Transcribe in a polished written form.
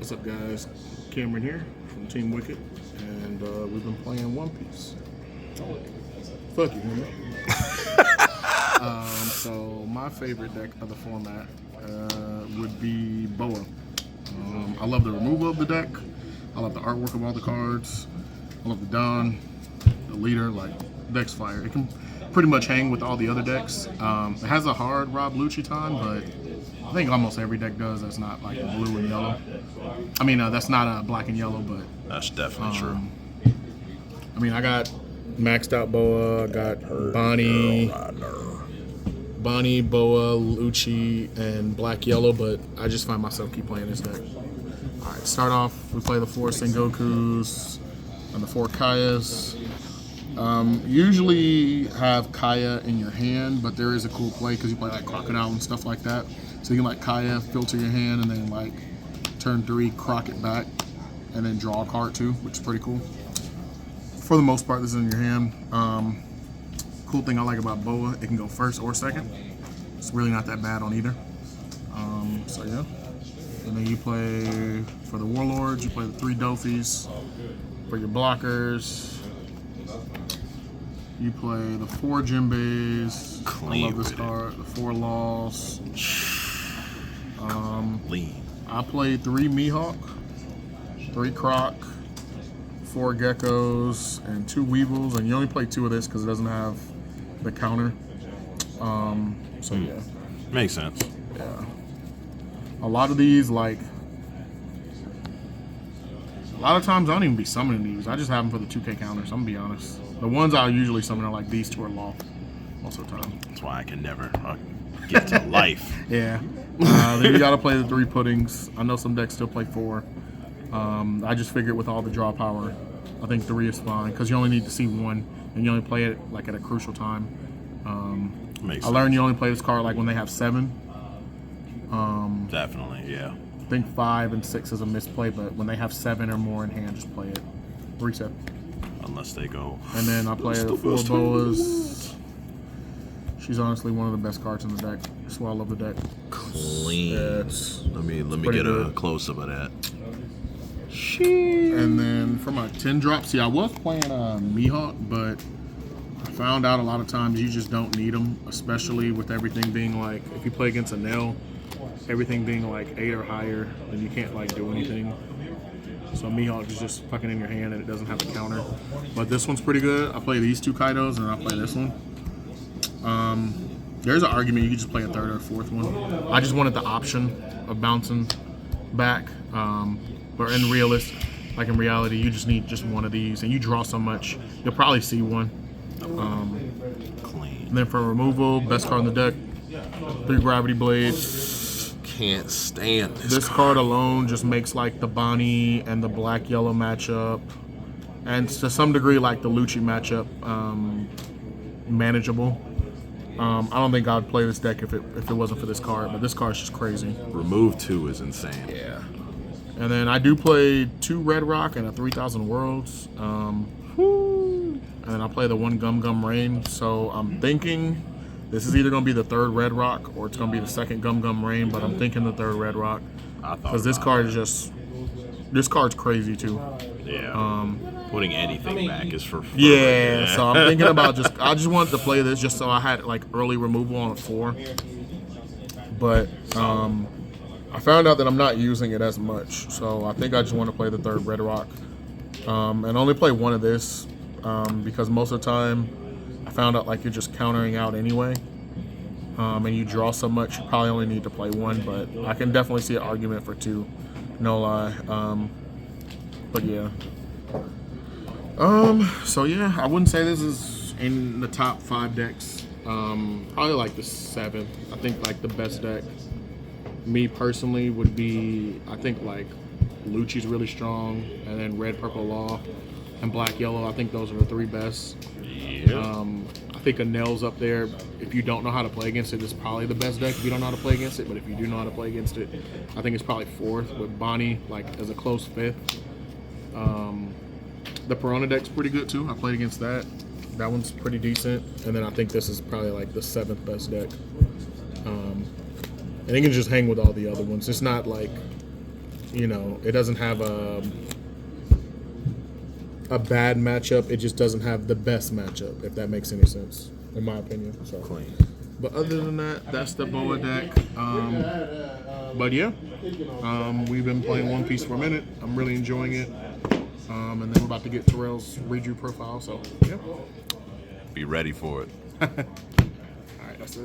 What's up, guys? Camren here from Team Wicked, and we've been playing One Piece. Fuck you, man. So my favorite deck of the format would be Boa. I love the removal of the deck. I love the artwork of all the cards. I love the Don, the leader. Like, deck's fire. It can pretty much hang with all the other decks. It has a hard Rob Lucci time, but I think almost every deck does. That's not like blue and yellow. I mean, that's not black and yellow, but that's definitely true. I mean, I got maxed out Boa. I got Bonnie, Boa, Lucci, and black yellow, but I just find myself keep playing this deck. All right, start off. We play the 4 Sengokus and the 4 Kayas. Usually have Kaya in your hand, but there is a cool play because you play like Crocodile and stuff like that. So you can like Kaya, filter your hand, and then like turn 3, croc it back, and then draw a card too, which is pretty cool. For the most part, this is in your hand. Cool thing I like about Boa, it can go first or second. It's really not that bad on either. So yeah. And then you play, for the Warlords, you play the 3 Dofis. For your blockers, you play the 4 Jinbeis. I love this card. The 4 Laws. I played 3 Mihawk, 3 Croc, 4 Geckos, and 2 Weevils. And you only play 2 of this because it doesn't have the counter. So yeah. Makes sense. Yeah. A lot of these, like, a lot of times I don't even be summoning these. I just have them for the 2K counters, I'm gonna be honest. The ones I usually summon are like these 2 are loft most of the time. That's why I can never get to life. Yeah. Then you gotta play the 3 Puddings. I know some decks still play 4. I just figured with all the draw power, I think 3 is fine because you only need to see 1 and you only play it like at a crucial time. I learned you only play this card like when they have 7. Definitely, yeah. I think 5 and 6 is a misplay, but when they have 7 or more in hand, just play it. Reset. Unless they go. And then I play the 4 Boas. She's honestly one of the best cards in the deck. That's why I love the deck. Clean. Yeah, let me get good. a close up of that. And then for my 10 drop, see, I was playing Mihawk, but I found out a lot of times you just don't need them, especially with everything being like, if you play against a Nail, everything being like 8 or higher, then you can't like do anything. So Mihawk is just fucking in your hand and it doesn't have a counter. But this one's pretty good. I play these 2 Kaidos and I play this one. There's an argument you could just play a 3rd or 4th one. I just wanted the option of bouncing back. But in reality, you just need just 1 of these, and you draw so much, you'll probably see 1. Clean. And then for removal, best card in the deck, 3 Gravity Blades. Can't stand This card alone just makes like the Bonnie and the black yellow matchup, and to some degree like the Lucci matchup, manageable. I don't think I'd play this deck if it wasn't for this card, but this card's just crazy. Remove 2 is insane. Yeah. And then I do play 2 Red Rock and a 3000 Worlds. And then I play the 1 Gum Gum Rain. So I'm thinking this is either going to be the 3rd Red Rock or it's going to be the 2nd Gum Gum Rain, but I'm thinking the 3rd Red Rock. Because this card is just, this card's crazy too. Yeah. Putting anything back is for fun. Yeah, so I'm thinking about I just wanted to play this just so I had like early removal on a 4. But I found out that I'm not using it as much, so I think I just want to play the 3rd Red Rock and only play 1 of this because most of the time I found out like you're just countering out anyway, and you draw so much you probably only need to play 1, but I can definitely see an argument for 2, no lie. But yeah. So yeah, I wouldn't say this is in the top 5 decks. Probably like the 7th. I think like the best deck, me personally, would be, I think like Lucci's really strong, and then Red, Purple Law, and Black, Yellow. I think those are the 3 best. Yeah. I think a Nail's up there. If you don't know how to play against it, it's probably the best deck if you don't know how to play against it. But if you do know how to play against it, I think it's probably 4th with Bonnie like as a close 5th. The Piranha deck's pretty good too. I played against that. That one's pretty decent. And then I think this is probably like the 7th best deck. And it can just hang with all the other ones. It's not like you know, it doesn't have a bad matchup. It just doesn't have the best matchup, if that makes any sense, in my opinion. So Clean. But other than that, that's the Boa deck. But yeah, we've been playing One Piece for a minute. I'm really enjoying it. And then we're about to get Terrell's read you profile. So yeah. Be ready for it. All right, that's it.